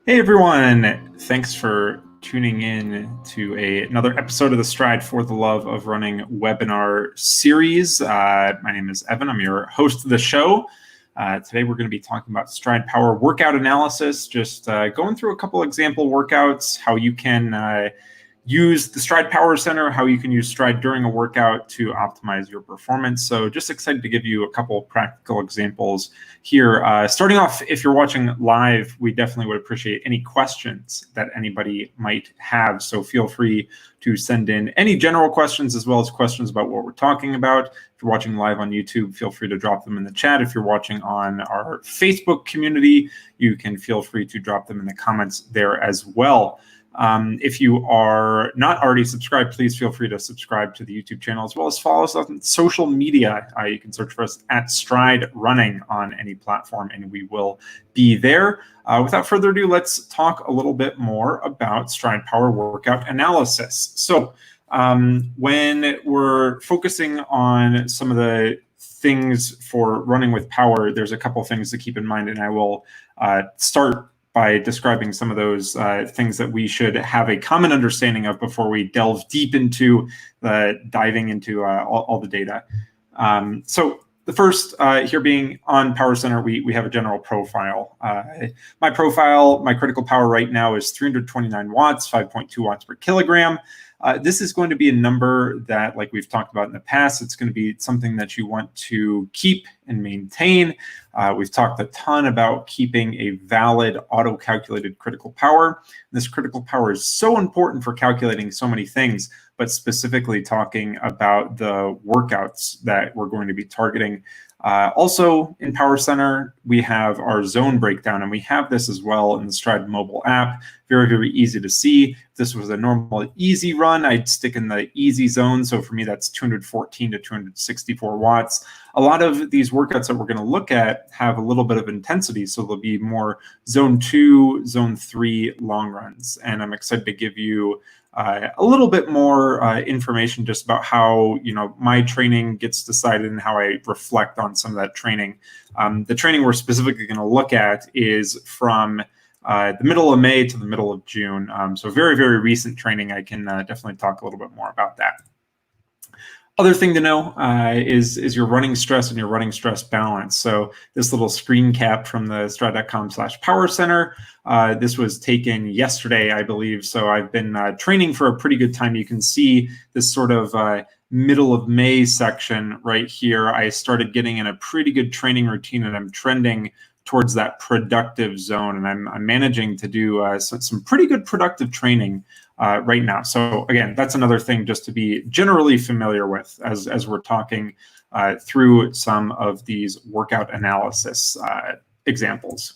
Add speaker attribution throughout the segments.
Speaker 1: Hey everyone, thanks for tuning in to another episode of the Stryd for the Love of Running webinar series. My name is Evan, I'm your host of the show. Today we're going to be talking about Stryd Power workout analysis, just going through a couple example workouts, how you can use the Stryd Power Center, how you can use Stryd during a workout to optimize your performance. So just excited to give you a couple of practical examples here. Starting off, if you're watching live, we definitely would appreciate any questions that anybody might have. So feel free to send in any general questions as well as questions about what we're talking about. If you're watching live on YouTube, feel free to drop them in the chat. If you're watching on our Facebook community, you can feel free to drop them in the comments there as well. If you are not already subscribed, please feel free to subscribe to the YouTube channel as well as follow us on social media. You can search for us at Stryd Running on any platform and we will be there. Without further ado, let's talk a little bit more about Stryd Power workout analysis. So when we're focusing on some of the things for running with power, there's a couple things to keep in mind, and I will start by describing some of those things that we should have a common understanding of before we delve deep into diving into all the data. So the first here being on Power Center, we have a general profile. My profile, my critical power right now is 329 watts, 5.2 watts per kilogram. This is going to be a number that, like we've talked about in the past, it's going to be something that you want to keep and maintain. We've talked a ton about keeping a valid auto-calculated critical power. This critical power is so important for calculating so many things, but specifically talking about the workouts that we're going to be targeting. Also in Power Center, we have our zone breakdown, and we have this as well in the Stryd mobile app. Very, very easy to see. If this was a normal easy run, I'd stick in the easy zone. So for me, that's 214 to 264 watts. A lot of these workouts that we're going to look at have a little bit of intensity. So there'll be more zone 2, zone 3 long runs. And I'm excited to give you a little bit more information just about how my training gets decided and how I reflect on some of that training. The training we're specifically going to look at is from the middle of May to the middle of June. So very, very recent training. I can definitely talk a little bit more about that. Other thing to know is your running stress and your running stress balance. So this little screen cap from the stryd.com/power center, this was taken yesterday, I believe. So I've been training for a pretty good time. You can see this sort of middle of May section right here. I started getting in a pretty good training routine, and I'm trending towards that productive zone, and I'm managing to do some pretty good productive training right now. So again, that's another thing just to be generally familiar with as we're talking through some of these workout analysis examples.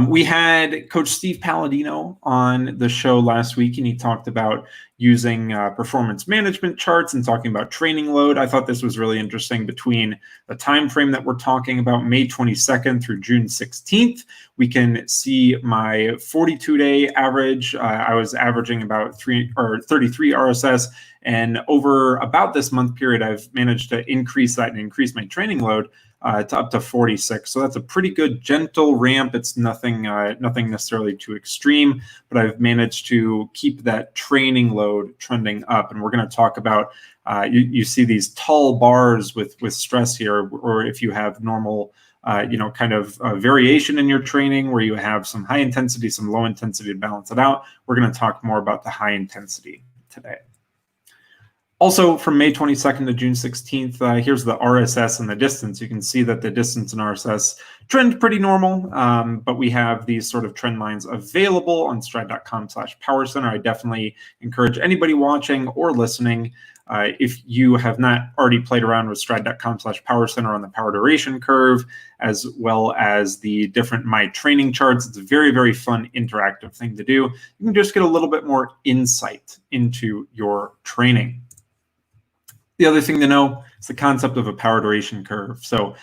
Speaker 1: We had Coach Steve Palladino on the show last week, and he talked about using performance management charts and talking about training load. I thought this was really interesting. Between the time frame that we're talking about, May 22nd through June 16th, we can see my 42-day average. I was averaging about 33 RSS, and over about this month period, I've managed to increase that and increase my training load to up to 46. So that's a pretty good gentle ramp. It's nothing necessarily too extreme, but I've managed to keep that training load trending up. And we're going to talk about, you see these tall bars with stress here, or if you have normal, kind of variation in your training where you have some high intensity, some low intensity to balance it out. We're going to talk more about the high intensity today. Also, from May 22nd to June 16th, here's the RSS and the distance. You can see that the distance and RSS trend pretty normal, but we have these sort of trend lines available on stryd.com/power center. I definitely encourage anybody watching or listening, if you have not already played around with stryd.com/power center on the power duration curve, as well as the different My Training charts. It's a very, very fun interactive thing to do. You can just get a little bit more insight into your training. The other thing to know, It's the concept of a power duration curve. So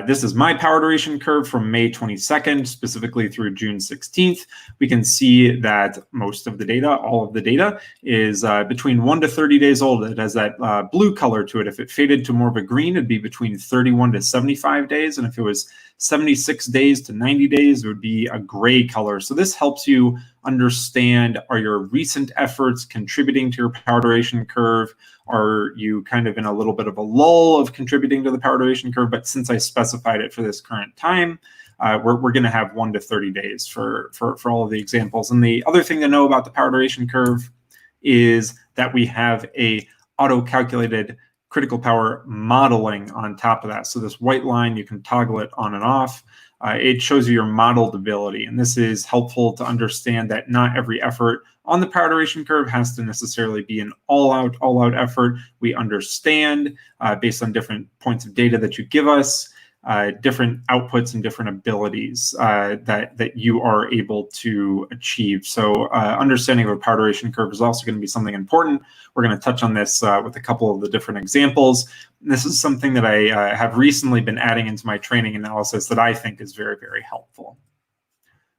Speaker 1: this is my power duration curve from May 22nd, specifically through June 16th. We can see that most of the data, all of the data, is between 1 to 30 days old. It has that blue color to it. If it faded to more of a green, it'd be between 31 to 75 days. And if it was 76 days to 90 days, it would be a gray color. So this helps you understand, are your recent efforts contributing to your power duration curve? Are you kind of in a little bit of a lull of contributing to the power duration curve? But since I specified it for this current time, we're going to have 1 to 30 days for all of the examples. And the other thing to know about the power duration curve is that we have a auto-calculated critical power modeling on top of that. So this white line, you can toggle it on and off. It shows you your modeled ability. And this is helpful to understand that not every effort on the power duration curve has to necessarily be an all-out effort. We understand, based on different points of data that you give us, different outputs and different abilities that you are able to achieve. So understanding of a power duration curve is also going to be something important. We're going to touch on this with a couple of the different examples. This is something that I have recently been adding into my training analysis that I think is very, very helpful.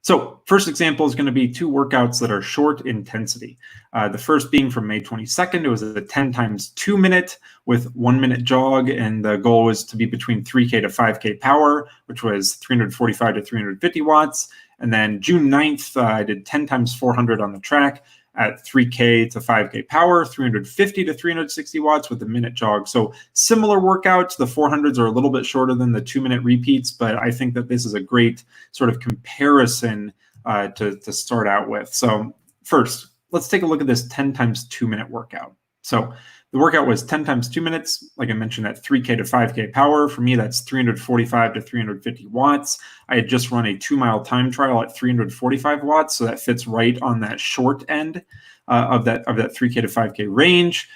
Speaker 1: So first example is going to be 2 workouts that are short intensity. The first being from May 22nd. It was a 10 times 2 minute with 1 minute jog. And the goal was to be between 3K to 5K power, which was 345 to 350 watts. And then June 9th, I did 10 times 400 on the track at 3K to 5K power, 350 to 360 watts with a minute jog. So similar workouts. The 400s are a little bit shorter than the 2 minute repeats, but I think that this is a great sort of comparison to start out with. So first, let's take a look at this 10 times 2 minute workout. So the workout was 10 times 2 minutes, like I mentioned, at 3K to 5K power. For me, that's 345 to 350 watts. I had just run a 2-mile time trial at 345 watts, so that fits right on that short end of that 3K to 5K range.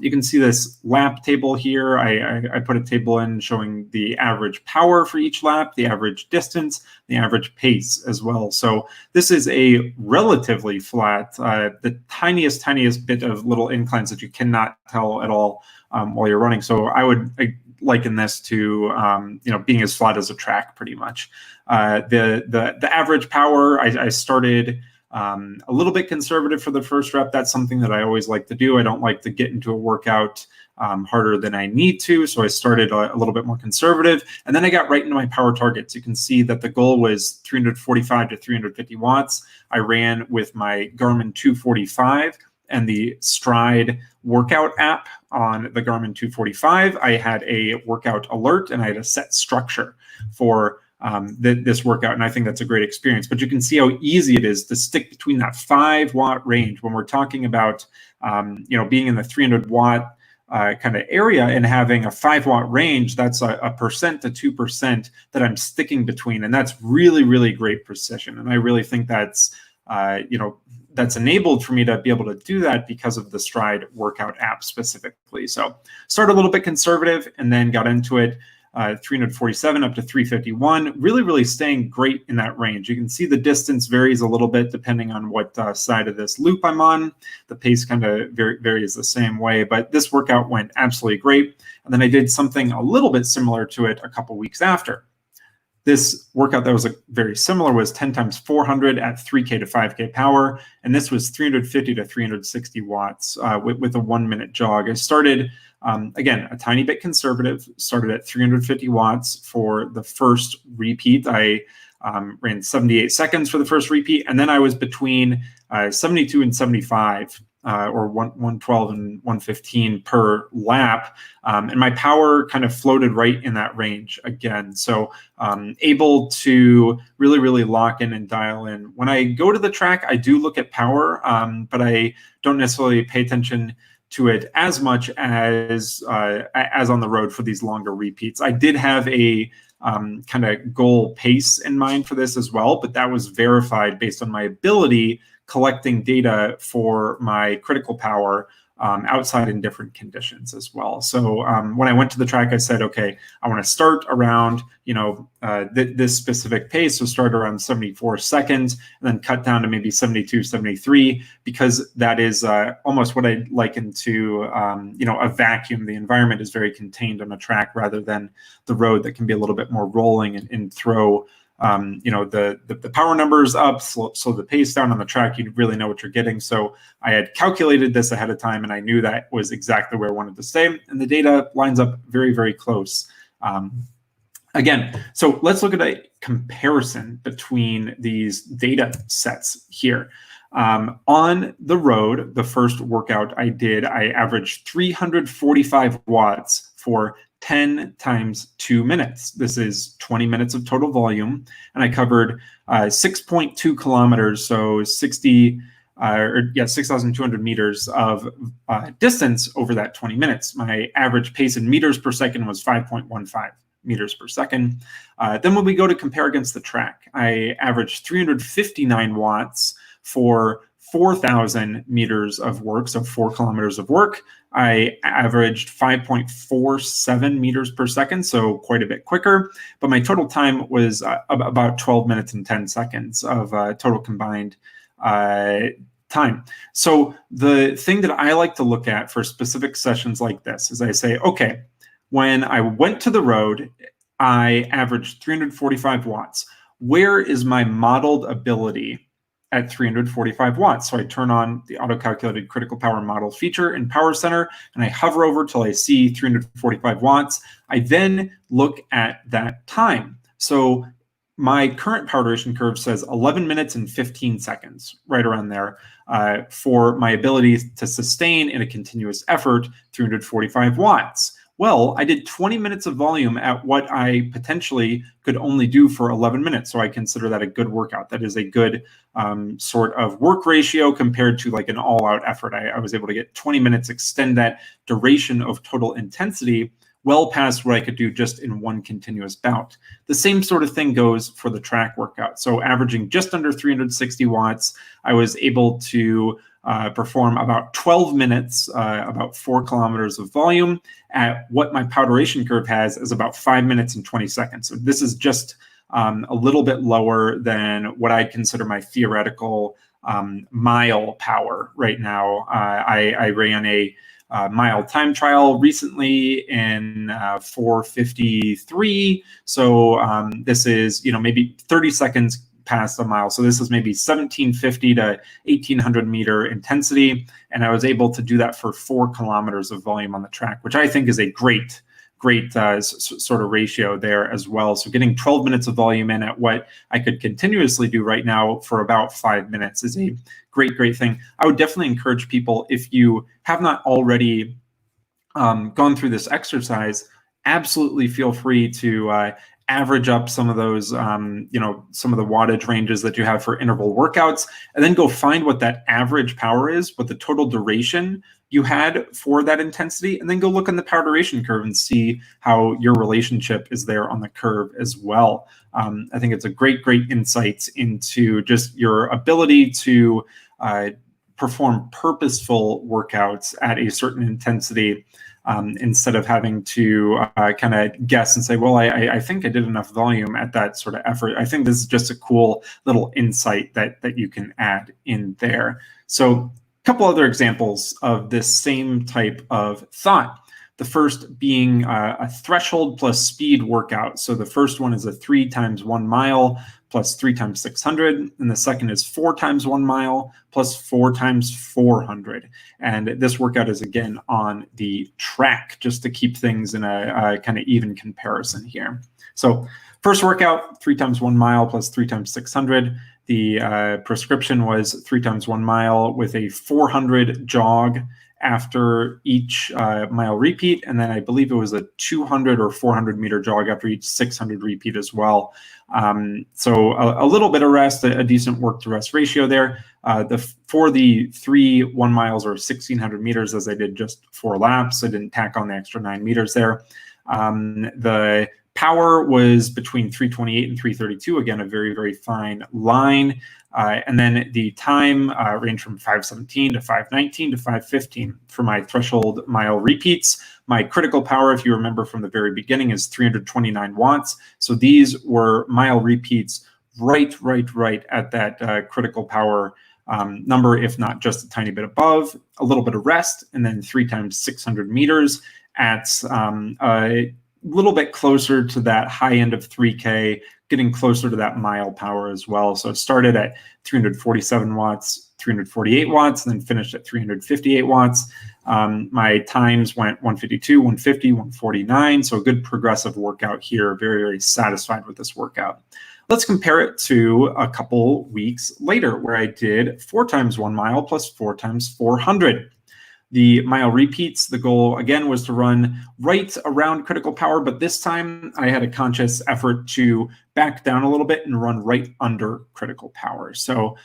Speaker 1: You can see this lap table here. I put a table in showing the average power for each lap, the average distance, the average pace as well. So this is a relatively flat, the tiniest bit of little inclines that you cannot tell at all while you're running. So I would liken this to being as flat as a track pretty much. The average power, I started a little bit conservative for the first rep. That's something that I always like to do. I don't like to get into a workout harder than I need to. So I started a little bit more conservative. And then I got right into my power targets. You can see that the goal was 345 to 350 watts. I ran with my Garmin 245 and the Stryd workout app on the Garmin 245. I had a workout alert and I had a set structure for this workout, and I think that's a great experience. But you can see how easy it is to stick between that 5-watt range when we're talking about being in the 300-watt kind of area and having a 5-watt range. That's a percent to 2% that I'm sticking between, and that's really, really great precision. And I really think that's that's enabled for me to be able to do that because of the Stryd workout app specifically. So started a little bit conservative and then got into it. 347 up to 351, really staying great in that range. You can see the distance varies a little bit depending on what side of this loop I'm on. The pace kind of varies the same way, but this workout went absolutely great. And then I did something a little bit similar to it a couple weeks after. This workout that was very similar was 10 times 400 at 3K to 5K power. And this was 350 to 360 watts with a 1 minute jog. I started, again, a tiny bit conservative, started at 350 watts for the first repeat. I ran 78 seconds for the first repeat. And then I was between 72 and 75. Or 112 and 115 per lap. And my power kind of floated right in that range again. So able to really lock in and dial in. When I go to the track, I do look at power, but I don't necessarily pay attention to it as much as on the road for these longer repeats. I did have a kind of goal pace in mind for this as well, but that was verified based on my ability collecting data for my critical power outside in different conditions as well. So when I went to the track, I said, okay, I want to start around, this specific pace. So start around 74 seconds and then cut down to maybe 72, 73, because that is almost what I liken to, a vacuum. The environment is very contained on a track rather than the road that can be a little bit more rolling and throw the power numbers up, so the pace down on the track, you really know what you're getting. So I had calculated this ahead of time, and I knew that was exactly where I wanted to stay. And the data lines up very, very close. Again, so let's look at a comparison between these data sets here. On the road, the first workout I did, I averaged 345 watts for 10 times 2 minutes. This is 20 minutes of total volume, and I covered 6.2 kilometers, so 6,200 meters of distance over that 20 minutes. My average pace in meters per second was 5.15 meters per second. Then when we go to compare against the track, I averaged 359 watts for 4,000 meters of work, so 4 kilometers of work. I averaged 5.47 meters per second, so quite a bit quicker. But my total time was about 12 minutes and 10 seconds of total combined time. So the thing that I like to look at for specific sessions like this is I say, okay, when I went to the road, I averaged 345 watts. Where is my modeled ability at 345 watts? So I turn on the auto-calculated critical power model feature in Power Center, and I hover over till I see 345 watts. I then look at that time. So my current power duration curve says 11 minutes and 15 seconds, right around there, for my ability to sustain in a continuous effort 345 watts. Well, I did 20 minutes of volume at what I potentially could only do for 11 minutes. So I consider that a good workout. That is a good sort of work ratio compared to like an all-out effort. I was able to get 20 minutes, extend that duration of total intensity well past what I could do just in one continuous bout. The same sort of thing goes for the track workout. So averaging just under 360 watts, I was able to perform about 12 minutes, about 4 kilometers of volume at what my power duration curve has is about 5 minutes and 20 seconds. So this is just a little bit lower than what I consider my theoretical mile power right now. I ran a mile time trial recently in 4:53. So this is, maybe 30 seconds past a mile. So this is maybe 1750 to 1800 meter intensity. And I was able to do that for 4 kilometers of volume on the track, which I think is a great sort of ratio there as well. So getting 12 minutes of volume in at what I could continuously do right now for about 5 minutes is a great thing. I would definitely encourage people, if you have not already gone through this exercise, absolutely feel free to average up some of those, some of the wattage ranges that you have for interval workouts, and then go find what that average power is, what the total duration you had for that intensity, and then go look on the power duration curve and see how your relationship is there on the curve as well. I think it's a great insight into just your ability to perform purposeful workouts at a certain intensity, instead of having to kind of guess and say, well, I think I did enough volume at that sort of effort. I think this is just a cool little insight that you can add in there. So a couple other examples of this same type of thought. The first being a threshold plus speed workout. So the first one is a 3 times 1 mile plus 3 times 600. And the second is 4 times 1 mile plus 4 times 400. And this workout is again on the track, just to keep things in a kind of even comparison here. So first workout, 3 times 1 mile plus 3 times 600. The prescription was 3 times 1 mile with a 400 jog after each mile repeat, and then I believe it was a 200 or 400 meter jog after each 600 repeat as well. So a little bit of rest, a decent work to rest ratio there. For the 3 1 miles or 1600 meters, as I did just 4 laps, I didn't tack on the extra 9 meters there. The Power was between 328 and 332. Again, a very, very fine line. And then the time ranged from 517 to 519 to 515 for my threshold mile repeats. My critical power, if you remember from the very beginning, is 329 watts. So these were mile repeats right at that critical power number, if not just a tiny bit above, a little bit of rest, and then 3 times 600 meters at a little bit closer to that high end of 3K, getting closer to that mile power as well. So it started at 347 watts, 348 watts, and then finished at 358 watts. My times went 152, 150, 149. So a good progressive workout here. Very, very satisfied with this workout. Let's compare it to a couple weeks later where I did 4 times 1 mile plus 4 times 400. The mile repeats, the goal again was to run right around critical power, but this time I had a conscious effort to back down a little bit and run right under critical power. So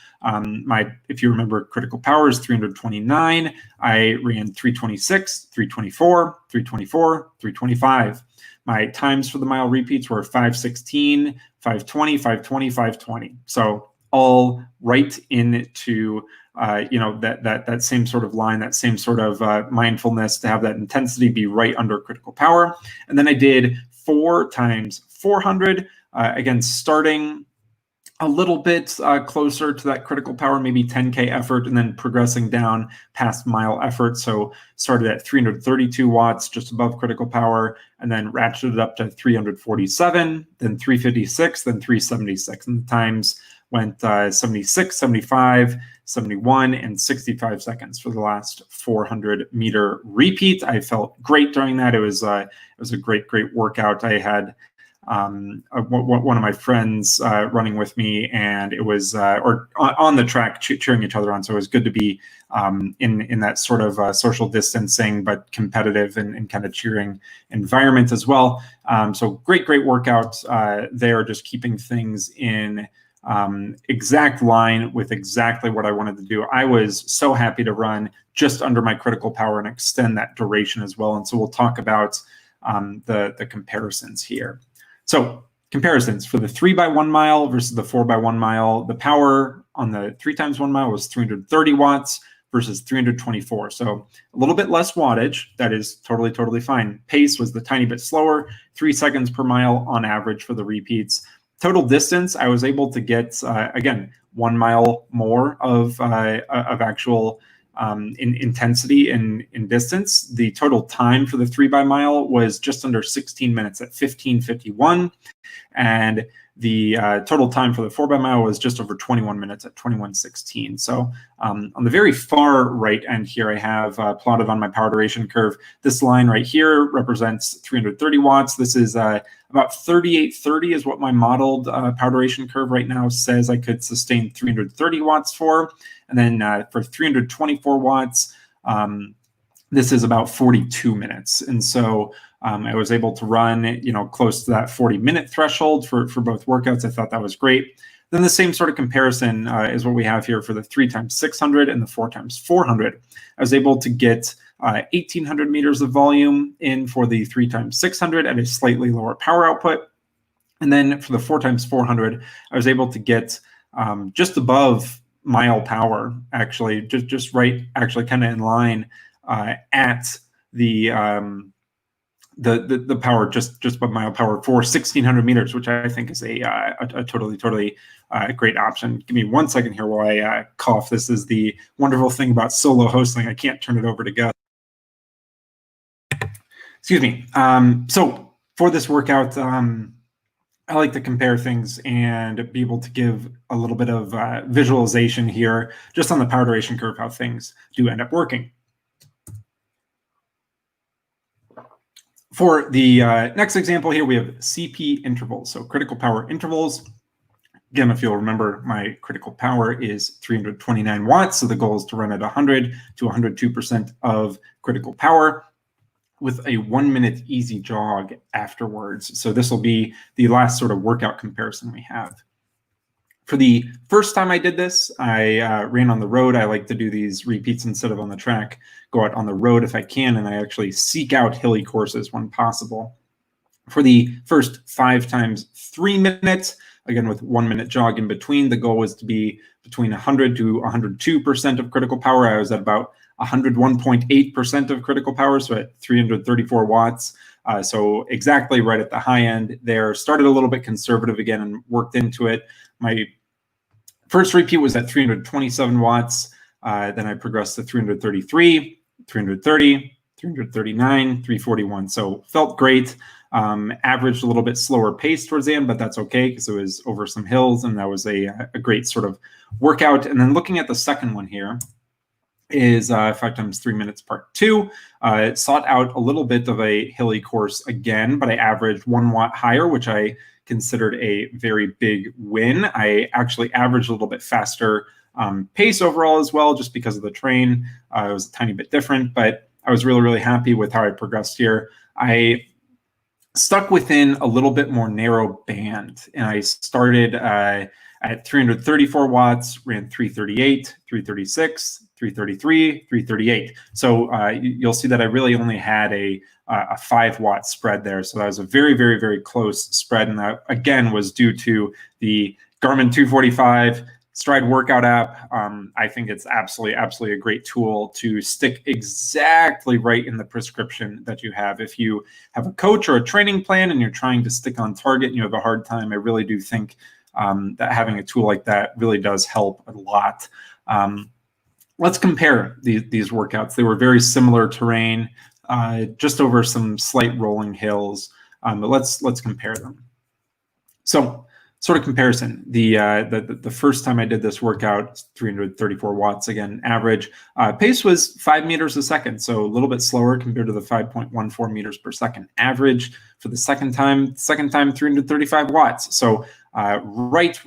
Speaker 1: if you remember, critical power is 329. I ran 326, 324, 324, 325. My times for the mile repeats were 516, 520, 520, 520. So all right into that same sort of line, that same sort of mindfulness to have that intensity be right under critical power. And then I did 4 times 400, again, starting a little bit closer to that critical power, maybe 10K effort, and then progressing down past mile effort. So started at 332 watts, just above critical power, and then ratcheted up to 347, then 356, then 376. And the times went 76, 75, 71, and 65 seconds for the last 400-meter repeat. I felt great during that. It was a great workout. I had one of my friends running with me, and it was or on the track cheering each other on. So it was good to be in that sort of social distancing but competitive and kind of cheering environment as well. So great workout there, just keeping things in exact line with exactly what I wanted to do. I was so happy to run just under my critical power and extend that duration as well. And so we'll talk about the comparisons here. So comparisons for the 3 by 1 mile versus the 4 by 1 mile. The power on the 3 times 1 mile was 330 watts versus 324. So a little bit less wattage. That is totally fine. Pace was the tiny bit slower, 3 seconds per mile on average for the repeats. Total distance, I was able to get, again, 1 mile more of actual intensity in distance. The total time for the 3 by mile was just under 16 minutes at 15:51. And the total time for the 4 by mile was just over 21 minutes at 21:16. So on the very far right end here, I have plotted on my power duration curve. This line right here represents 330 watts. This is about 3830 is what my modeled power duration curve right now says I could sustain 330 watts for. And then for 324 watts, this is about 42 minutes. And so I was able to run, close to that 40-minute threshold for both workouts. I thought that was great. Then the same sort of comparison is what we have here for the 3 times 600 and the 4 times 400. I was able to get 1,800 meters of volume in for the 3 times 600 at a slightly lower power output. And then for the 4 times 400, I was able to get just above mile power, actually, just right, actually kind of in line at the power just above mile power for 1,600 meters, which I think is a totally great option. Give me 1 second here while I cough. This is the wonderful thing about solo hosting. I can't turn it over to Gus. Excuse me. So for this workout, I like to compare things and be able to give a little bit of visualization here, just on the power duration curve, how things do end up working. For the next example here, we have CP intervals, so critical power intervals. Again, if you'll remember, my critical power is 329 watts, so the goal is to run at 100 to 102% of critical power with a 1-minute easy jog afterwards. So this will be the last sort of workout comparison we have. For the first time I did this, I ran on the road. I like to do these repeats instead of on the track, go out on the road if I can, and I actually seek out hilly courses when possible. For the first 5 times 3 minutes, again with 1 minute jog in between, the goal was to be between 100 to 102% of critical power. I was at about 101.8% of critical power, so at 334 watts. So exactly right at the high end there. Started a little bit conservative again and worked into it. My first repeat was at 327 watts. Then I progressed to 333, 330, 339, 341. So felt great. Averaged a little bit slower pace towards the end, but that's okay because it was over some hills, and that was a great sort of workout. And then looking at the second one here is 5 times 3 minutes part 2. It sought out a little bit of a hilly course again, but I averaged 1 watt higher, which I considered a very big win. I actually averaged a little bit faster pace overall as well, just because of the terrain. It was a tiny bit different, but I was really, really happy with how I progressed here. I stuck within a little bit more narrow band, and I started at 334 watts, ran 338, 336, 333, 338. So you'll see that I really only had a 5 watt spread there. So that was a very, very, very close spread. And that, again, was due to the Garmin 245 Stryd workout app. I think it's absolutely a great tool to stick exactly right in the prescription that you have. If you have a coach or a training plan and you're trying to stick on target and you have a hard time, I really do think that having a tool like that really does help a lot. Let's compare these workouts. They were very similar terrain, just over some slight rolling hills, but let's compare them. So, sort of comparison, the first time I did this workout, 334 watts, again, average. Pace was 5 meters a second, so a little bit slower compared to the 5.14 meters per second average. For the second time 335 watts. So right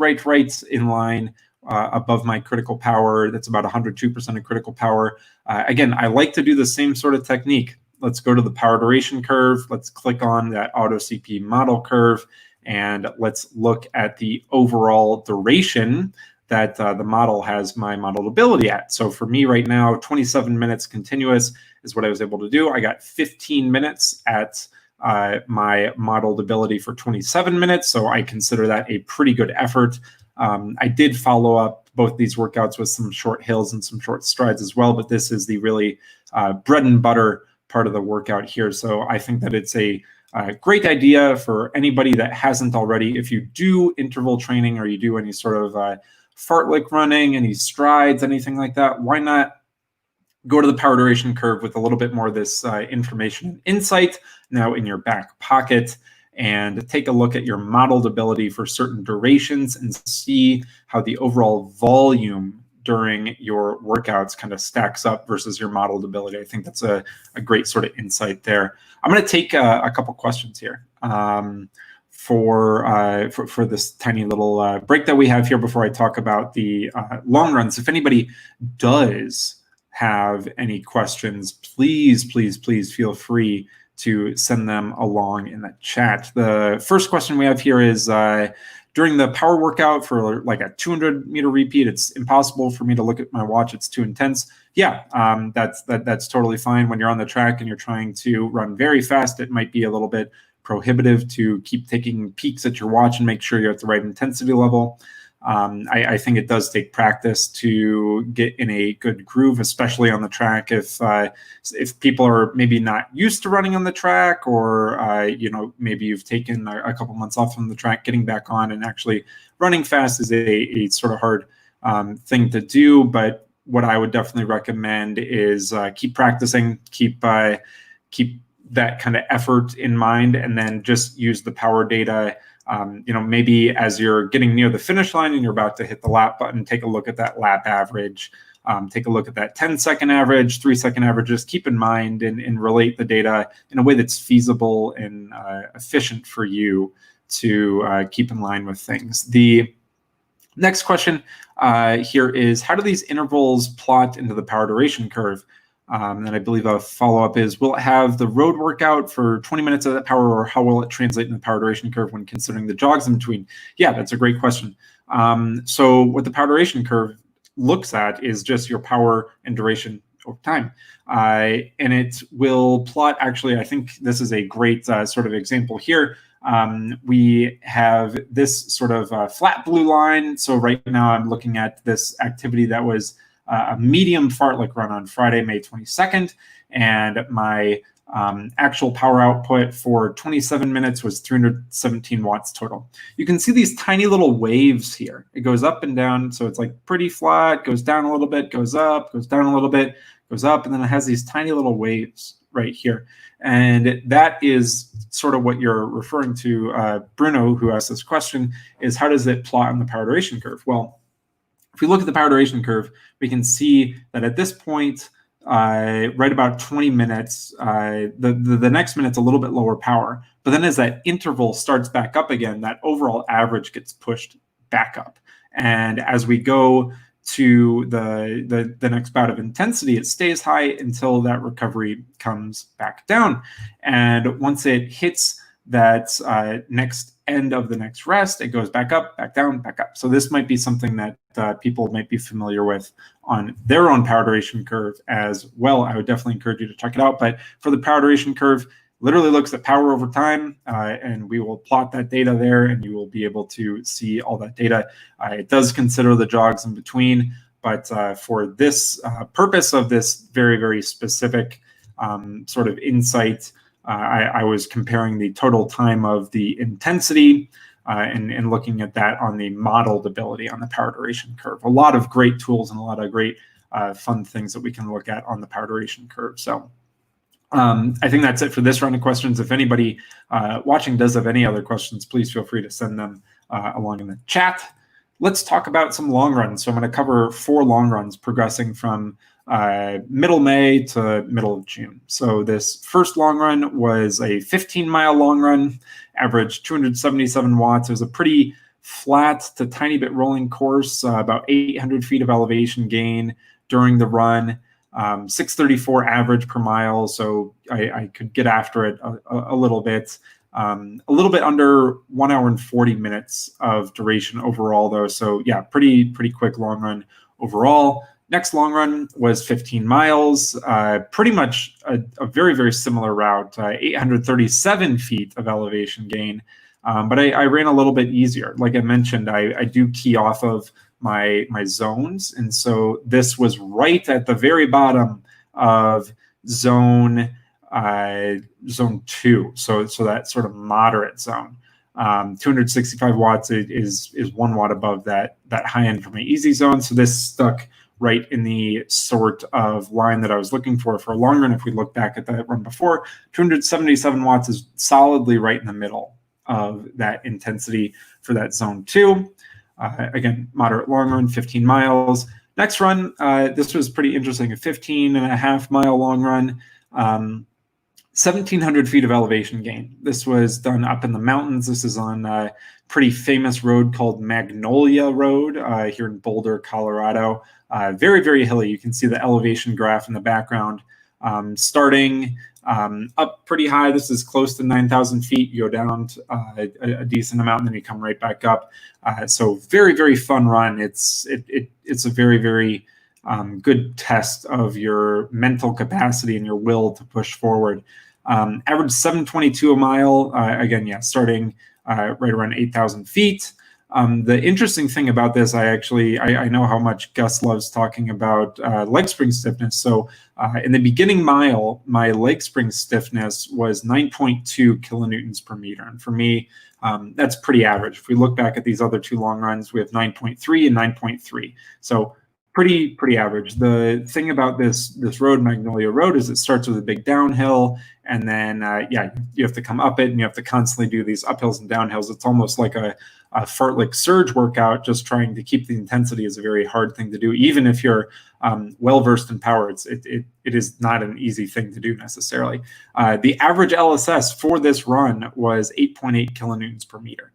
Speaker 1: in line, above my critical power. That's about 102% of critical power. Again, I like to do the same sort of technique. Let's go to the power duration curve. Let's click on that auto CP model curve, and let's look at the overall duration that the model has my modeled ability at. So for me right now, 27 minutes continuous is what I was able to do. I got 15 minutes at my modeled ability for 27 minutes. So I consider that a pretty good effort. I did follow up both these workouts with some short hills and some short strides as well, but this is the really bread and butter part of the workout here. So I think that it's a great idea for anybody that hasn't already. If you do interval training or you do any sort of fartlek running, any strides, anything like that, why not go to the power duration curve with a little bit more of this information and insight now in your back pocket, and take a look at your modeled ability for certain durations and see how the overall volume during your workouts kind of stacks up versus your modeled ability. I think that's a great sort of insight there. I'm going to take a couple questions here for this tiny little break that we have here before I talk about the long runs. If anybody does have any questions, please feel free to send them along in the chat. The first question we have here is, during the power workout for like a 200-meter repeat, it's impossible for me to look at my watch. It's too intense. Yeah, that's totally fine. When you're on the track and you're trying to run very fast, it might be a little bit prohibitive to keep taking peeks at your watch and make sure you're at the right intensity level. I think it does take practice to get in a good groove, especially on the track. If people are maybe not used to running on the track, or maybe you've taken a couple months off from the track, getting back on and actually running fast is a sort of hard thing to do. But what I would definitely recommend is keep practicing, keep that kind of effort in mind, and then just use the power data. Maybe as you're getting near the finish line and you're about to hit the lap button, take a look at that lap average, take a look at that 10-second average, 3-second average. Just keep in mind and relate the data in a way that's feasible and efficient for you to keep in line with things. The next question here is, how do these intervals plot into the power duration curve? And I believe a follow-up is, will it have the road workout for 20 minutes of that power, or how will it translate in the power duration curve when considering the jogs in between? Yeah, that's a great question. So what the power duration curve looks at is just your power and duration over time. And it will plot, actually, I think this is a great sort of example here. We have this sort of flat blue line. So right now I'm looking at this activity that was a medium fartlek run on Friday, May 22nd. And my actual power output for 27 minutes was 317 watts total. You can see these tiny little waves here. It goes up and down, so it's like pretty flat, goes down a little bit, goes up, goes down a little bit, goes up, and then it has these tiny little waves right here. And that is sort of what you're referring to, Bruno, who asked this question, is how does it plot on the power duration curve? Well, if we look at the power duration curve, we can see that at this point, right about 20 minutes, the next minute's a little bit lower power. But then as that interval starts back up again, that overall average gets pushed back up. And as we go to the next bout of intensity, it stays high until that recovery comes back down. And once it hits that next end of the next rest, it goes back up, back down, back up. So this might be something that people might be familiar with on their own power duration curve as well. I would definitely encourage you to check it out. But for the power duration curve, literally looks at power over time, and we will plot that data there, and you will be able to see all that data. It does consider the jogs in between, but for this purpose of this very, very specific sort of insight, I was comparing the total time of the intensity and looking at that on the modeled ability on the power duration curve. A lot of great tools and a lot of great fun things that we can look at on the power duration curve. So I think that's it for this round of questions. If anybody watching does have any other questions, please feel free to send them along in the chat. Let's talk about some long runs. So I'm going to cover 4 long runs progressing from middle May to middle of June. So this first long run was a 15-mile long run, averaged 277 watts. It was a pretty flat to tiny bit rolling course, about 800 feet of elevation gain during the run, 634 average per mile. So I could get after it a little bit. A little bit under 1 hour and 40 minutes of duration overall, though. So yeah, pretty quick long run overall. Next long run was 15 miles, pretty much a very, very similar route, 837 feet of elevation gain. But I ran a little bit easier. Like I mentioned, I do key off of my zones. And so this was right at the very bottom of zone 2. So that sort of moderate zone. 265 watts is 1 watt above that high end for my easy zone. So this stuck right in the sort of line that I was looking for a long run. If we look back at that run before, 277 watts is solidly right in the middle of that intensity for that zone 2. Again, moderate long run, 15 miles. Next run, this was pretty interesting, a 15.5-mile long run, 1,700 feet of elevation gain. This was done up in the mountains. This is on a pretty famous road called Magnolia Road here in Boulder, Colorado. Very, very hilly. You can see the elevation graph in the background. Starting up pretty high, this is close to 9,000 feet. You go down a decent amount, and then you come right back up. So very, very fun run. It's a very, very good test of your mental capacity and your will to push forward. Average 722 a mile. Again, yeah, starting right around 8,000 feet. The interesting thing about this, I know how much Gus loves talking about leg spring stiffness. So in the beginning mile, my leg spring stiffness was 9.2 kilonewtons per meter. And for me, that's pretty average. If we look back at these other 2 long runs, we have 9.3 and 9.3. So pretty average. The thing about this road, Magnolia Road, is it starts with a big downhill, and then you have to come up it, and you have to constantly do these uphills and downhills. It's almost like a fartlek surge workout. Just trying to keep the intensity is a very hard thing to do. Even if you're well versed in power, it is not an easy thing to do necessarily. The average LSS for this run was 8.8 kilonewtons per meter.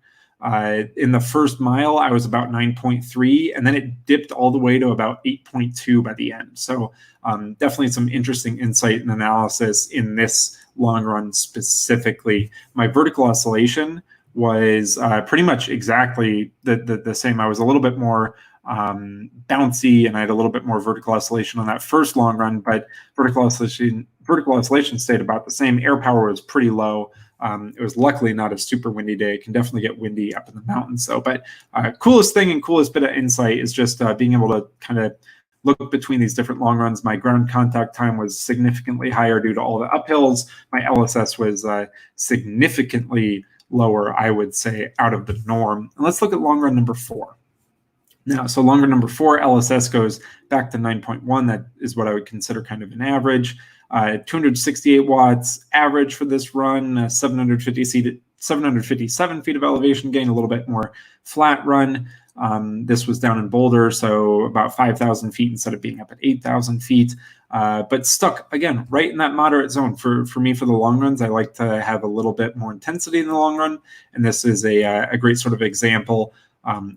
Speaker 1: In the first mile, I was about 9.3, and then it dipped all the way to about 8.2 by the end. So definitely some interesting insight and analysis in this long run specifically. My vertical oscillation was pretty much exactly the same. I was a little bit more bouncy, and I had a little bit more vertical oscillation on that first long run, but vertical oscillation stayed about the same. Air power was pretty low. It was luckily not a super windy day. It can definitely get windy up in the mountains. So, but coolest thing and coolest bit of insight is just being able to kind of look between these different long runs. My ground contact time was significantly higher due to all the uphills. My LSS was significantly lower, I would say, out of the norm. And let's look at long run number 4. Now, so long run number 4, LSS goes back to 9.1. That is what I would consider kind of an average. 268 watts average for this run, 757 feet of elevation gain, a little bit more flat run. This was down in Boulder, so about 5,000 feet instead of being up at 8,000 feet. But stuck, again, right in that moderate zone. For me, for the long runs, I like to have a little bit more intensity in the long run, and this is a great sort of example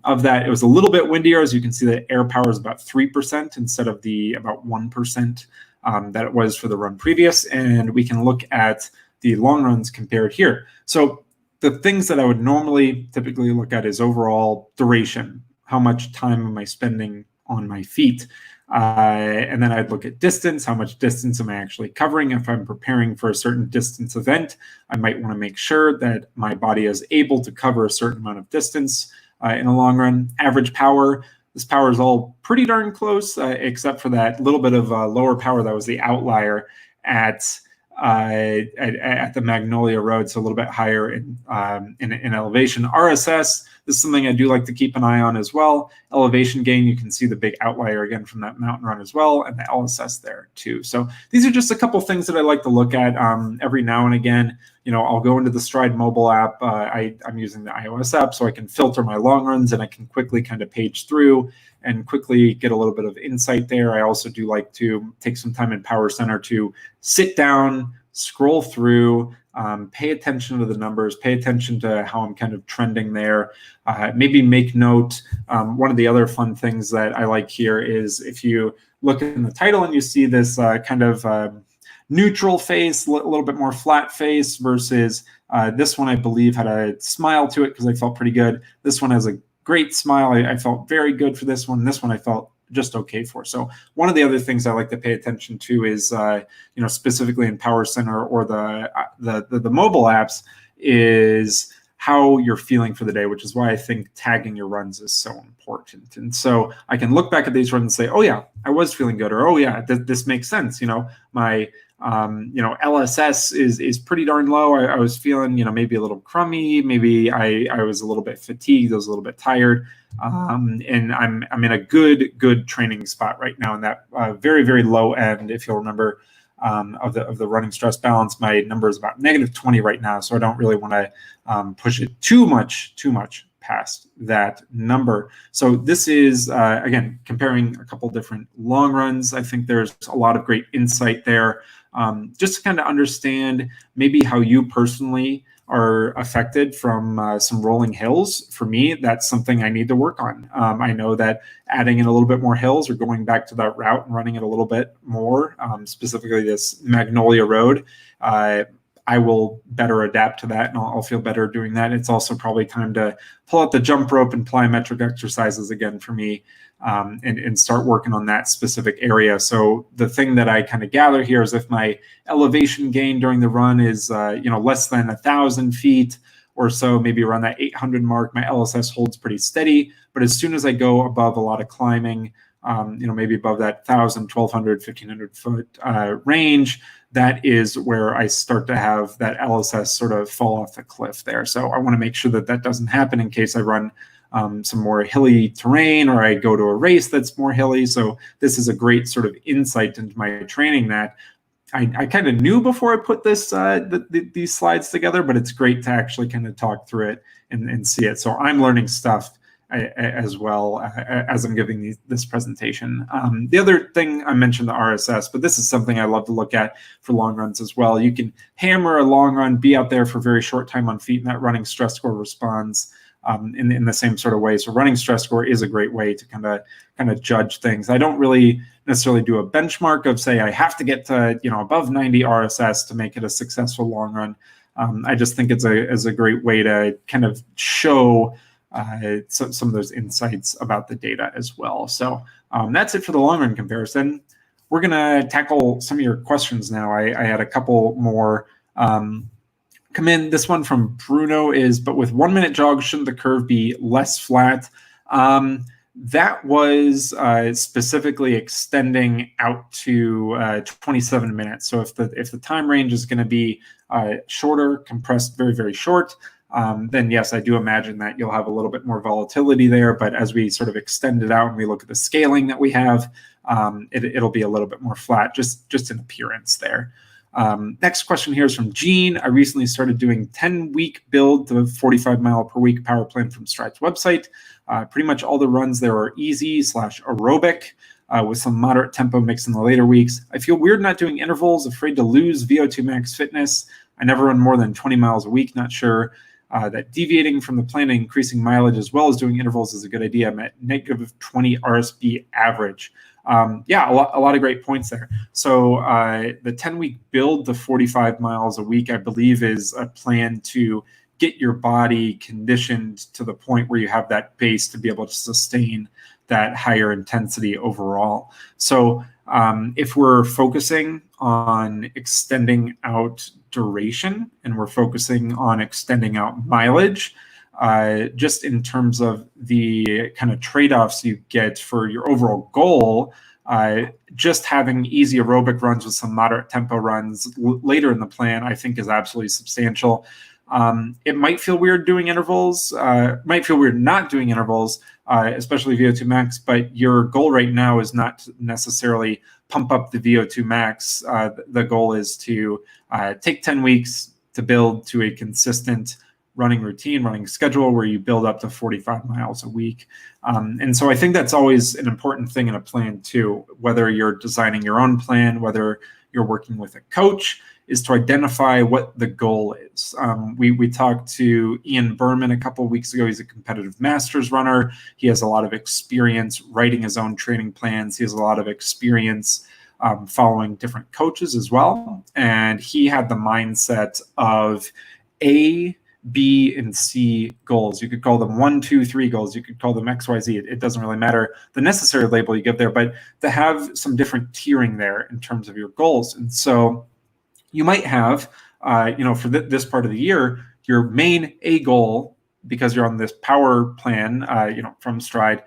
Speaker 1: of that. It was a little bit windier. As you can see, the air power is about 3% instead of the about 1% that it was for the run previous. And we can look at the long runs compared here. So the things that I would typically look at is overall duration. How much time am I spending on my feet? And then I'd look at distance. How much distance am I actually covering? If I'm preparing for a certain distance event, I might want to make sure that my body is able to cover a certain amount of distance in a long run. Average power. This power is all pretty darn close, except for that little bit of lower power that was the outlier at the Magnolia Road, so a little bit higher in elevation. RSS, this is something I do like to keep an eye on as well. Elevation gain, you can see the big outlier again from that mountain run as well, and the LSS there too. So these are just a couple things that I like to look at every now and again. You know, I'll go into the Stryd mobile app. I'm using the iOS app, so I can filter my long runs and I can quickly kind of page through and quickly get a little bit of insight there. I also do like to take some time in Power Center to sit down, scroll through, pay attention to the numbers, pay attention to how I'm kind of trending there, maybe make note. One of the other fun things that I like here is if you look in the title and you see this kind of neutral face, a little bit more flat face versus this one, I believe, had a smile to it because I felt pretty good. This one has a great smile. I felt very good for this one. This one I felt just okay for. So one of the other things I like to pay attention to is, you know, specifically in Power Center or the mobile apps, is how you're feeling for the day, which is why I think tagging your runs is so important. And so I can look back at these runs and say, oh yeah, I was feeling good, or oh yeah, this makes sense. You know, my you know, LSS is pretty darn low. I was feeling, you know, maybe a little crummy. Maybe I was a little bit fatigued. I was a little bit tired. And I'm in a good training spot right now in that very, very low end. If you'll remember, of the running stress balance, my number is about -20 right now. So I don't really want to push it too much past that number. So this is, again, comparing a couple different long runs. I think there's a lot of great insight there. Just to kind of understand maybe how you personally are affected from some rolling hills. For me, that's something I need to work on. I know that adding in a little bit more hills or going back to that route and running it a little bit more, specifically this Magnolia Road, I will better adapt to that and I'll feel better doing that. It's also probably time to pull out the jump rope and plyometric exercises again for me, and start working on that specific area. So the thing that I kind of gather here is if my elevation gain during the run is you know, less than 1,000 feet or so, maybe around that 800 mark, my LSS holds pretty steady. But as soon as I go above a lot of climbing, you know, maybe above that 1,000, 1,200, 1,500 foot range, that is where I start to have that LSS sort of fall off the cliff there. So I want to make sure that that doesn't happen in case I run some more hilly terrain or I go to a race that's more hilly. So this is a great sort of insight into my training that I kind of knew before I put this these slides together, but it's great to actually kind of talk through it and see it. So I'm learning stuff as well as I'm giving this presentation. The other thing, I mentioned the RSS, but this is something I love to look at for long runs as well. You can hammer a long run, be out there for a very short time on feet, and that running stress score responds in the same sort of way. So running stress score is a great way to kind of judge things. I don't really necessarily do a benchmark of say I have to get to, you know, above 90 RSS to make it a successful long run. I just think it's a great way to kind of show some of those insights about the data as well. So that's it for the long run comparison. We're going to tackle some of your questions now. I had a couple more come in. This one from Bruno is, but with 1 minute jogs, shouldn't the curve be less flat? That was specifically extending out to 27 minutes. So if the time range is going to be shorter, compressed very, very short, then yes, I do imagine that you'll have a little bit more volatility there. But as we sort of extend it out and we look at the scaling that we have, it'll be a little bit more flat, just in appearance there. Next question here is from Gene. I recently started doing 10-week build to 45 mile per week power plan from Stryd's website. Pretty much all the runs there are easy / aerobic with some moderate tempo mix in the later weeks. I feel weird not doing intervals, afraid to lose VO2 max fitness. I never run more than 20 miles a week, not sure that deviating from the plan and increasing mileage as well as doing intervals is a good idea. I'm at negative 20 RSB average. Yeah, a lot of great points there. So the 10-week build to 45 miles a week, I believe, is a plan to get your body conditioned to the point where you have that base to be able to sustain that higher intensity overall. So if we're focusing on extending out duration and we're focusing on extending out mileage, just in terms of the kind of trade-offs you get for your overall goal, just having easy aerobic runs with some moderate tempo runs later in the plan, I think, is absolutely substantial. It might feel weird doing intervals, might feel weird not doing intervals, especially VO2 max, but your goal right now is not to necessarily pump up the VO2 max. The goal is to take 10 weeks to build to a consistent running routine, running schedule where you build up to 45 miles a week. And so I think that's always an important thing in a plan too, whether you're designing your own plan, whether you're working with a coach, is to identify what the goal is. We talked to Ian Berman a couple of weeks ago. He's a competitive masters runner. He has a lot of experience writing his own training plans. He has a lot of experience following different coaches as well. And he had the mindset of A, B, and C goals. You could call them 1, 2, 3 goals. You could call them X, Y, Z. It doesn't really matter the necessary label you give there, but to have some different tiering there in terms of your goals. And so you might have, for this part of the year, your main A goal, because you're on this power plan, from Stryd,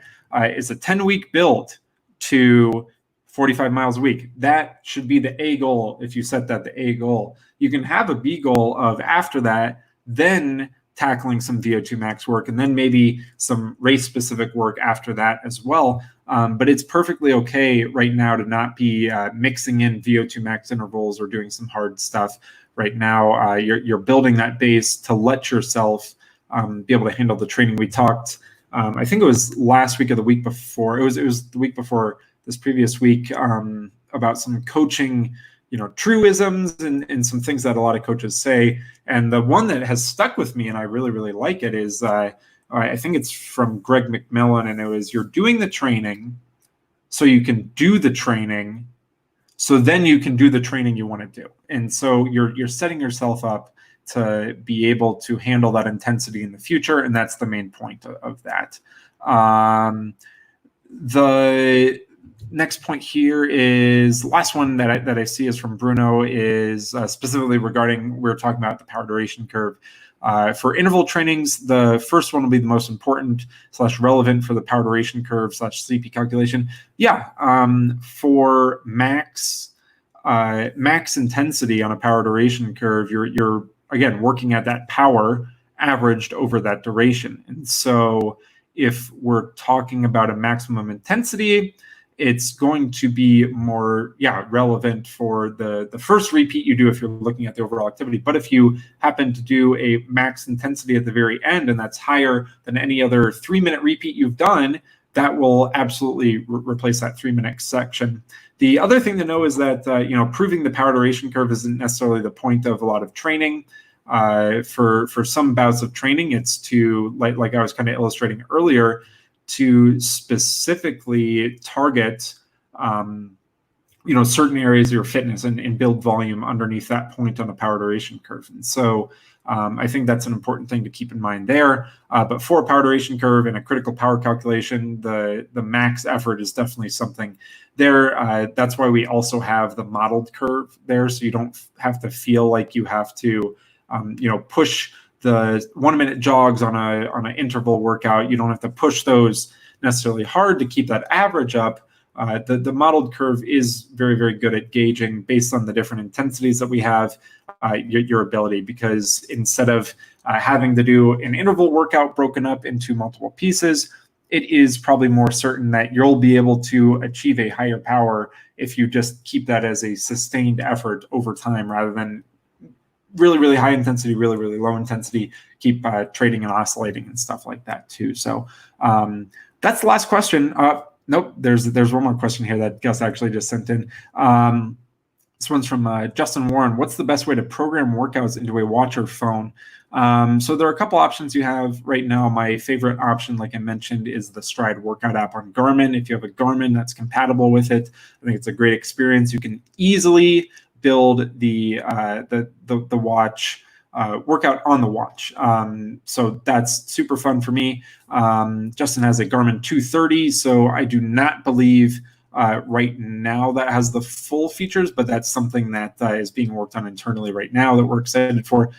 Speaker 1: is a 10-week build to 45 miles a week. That should be the A goal if you set that the A goal. You can have a B goal of after that, then tackling some VO2 max work, and then maybe some race-specific work after that as well. But it's perfectly okay right now to not be mixing in VO2 max intervals or doing some hard stuff right now. You're building that base to let yourself be able to handle the training. We talked, I think it was last week or the week before. It was the week before this previous week about some coaching truisms and some things that a lot of coaches say. And the one that has stuck with me, and I really, really like it, is I think it's from Greg McMillan, and it was, you're doing the training so you can do the training, so then you can do the training you want to do. And so you're setting yourself up to be able to handle that intensity in the future, and that's the main point of that. The next point here is, last one that I see is from Bruno, is specifically regarding, we're talking about the power duration curve. For interval trainings, the first one will be the most important / relevant for the power duration curve / CP calculation. Yeah, for max intensity on a power duration curve, you're again working at that power averaged over that duration. And so if we're talking about a maximum intensity, it's going to be more relevant for the first repeat you do if you're looking at the overall activity. But if you happen to do a max intensity at the very end, and that's higher than any other 3-minute repeat you've done, that will absolutely replace that 3-minute section. The other thing to know is that proving the power duration curve isn't necessarily the point of a lot of training. For some bouts of training, it's to, like I was kind of illustrating earlier, to specifically target certain areas of your fitness and build volume underneath that point on a power duration curve. And so I think that's an important thing to keep in mind there. But for a power duration curve and a critical power calculation, the max effort is definitely something there. That's why we also have the modeled curve there, so you don't have to feel like you have to, push the 1 minute jogs on an interval workout. You don't have to push those necessarily hard to keep that average up. The modeled curve is very, very good at gauging, based on the different intensities that we have, your ability, because instead of having to do an interval workout broken up into multiple pieces, it is probably more certain that you'll be able to achieve a higher power if you just keep that as a sustained effort over time, rather than really, really high intensity, really, really low intensity, keep trading and oscillating and stuff like that too. So that's the last question. Nope, there's one more question here that Gus actually just sent in. This one's from Justin Warren. What's the best way to program workouts into a watch or phone? So there are a couple options you have right now. My favorite option, like I mentioned, is the Stryd workout app on Garmin. If you have a Garmin that's compatible with it, I think it's a great experience. You can easily build the watch workout on the watch. So that's super fun for me. Justin has a Garmin 230, so I do not believe right now that has the full features, but that's something that is being worked on internally right now that we're excited for.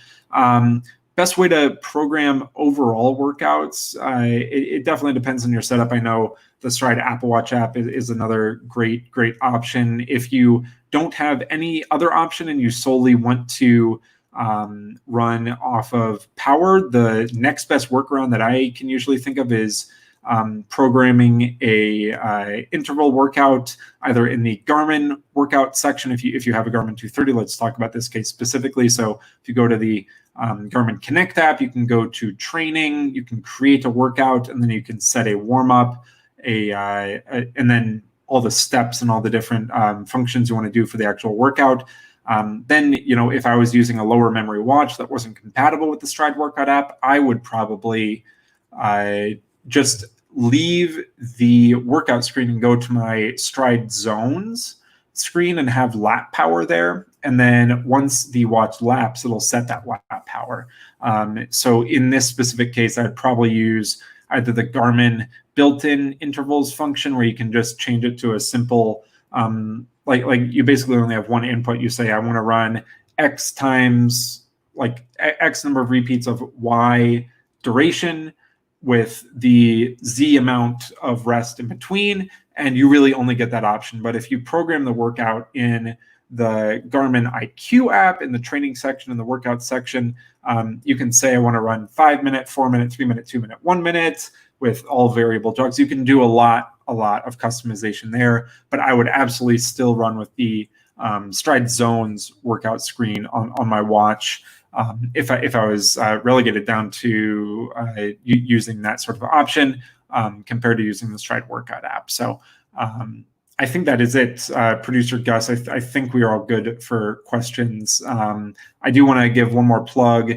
Speaker 1: Best way to program overall workouts, it definitely depends on your setup. I know the Stryd Apple Watch app is another great option. If you don't have any other option and you solely want to run off of power, the next best workaround that I can usually think of is programming a interval workout either in the Garmin workout section. If you have a Garmin 230, let's talk about this case specifically. So if you go to the Garmin Connect app, you can go to training, you can create a workout, and then you can set a warm up, and then all the steps and all the different functions you want to do for the actual workout. Then, if I was using a lower memory watch that wasn't compatible with the Stryd workout app, I would probably just leave the workout screen and go to my Stryd zones screen and have lap power there. And then once the watch laps, it'll set that lap power. So in this specific case, I'd probably use either the Garmin built-in intervals function, where you can just change it to a simple, like you basically only have one input. You say, I want to run X times, like X number of repeats of Y duration with the Z amount of rest in between, and you really only get that option. But if you program the workout in the Garmin IQ app, in the training section, in the workout section, you can say, I want to run 5 minute, 4 minute, 3 minute, 2 minute, 1 minute with all variable jogs. You can do a lot of customization there, but I would absolutely still run with the Stryd Zones workout screen on my watch. If I was relegated down to using that sort of option compared to using the Stryd workout app. So I think that is it, Producer Gus. I think we are all good for questions. I do want to give one more plug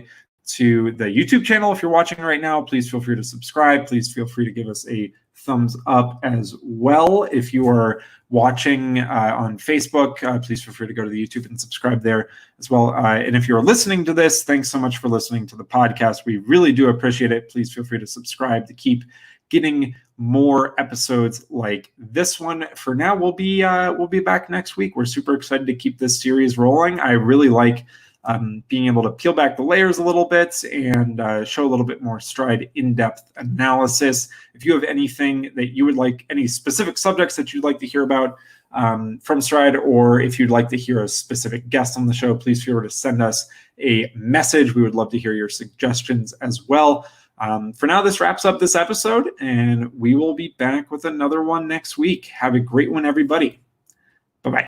Speaker 1: to the YouTube channel. If you're watching right now, please feel free to subscribe. Please feel free to give us a thumbs up as well. If you are watching on Facebook, please feel free to go to the YouTube and subscribe there as well. And if you're listening to this, thanks so much for listening to the podcast. We really do appreciate it. Please feel free to subscribe to keep getting more episodes like this one. For now, we'll be back next week. We're super excited to keep this series rolling. I really like being able to peel back the layers a little bit and show a little bit more Stryd in-depth analysis. If you have anything that you would like, any specific subjects that you'd like to hear about from Stryd, or if you'd like to hear a specific guest on the show, please feel free to send us a message. We would love to hear your suggestions as well. For now, this wraps up this episode, and we will be back with another one next week. Have a great one, everybody.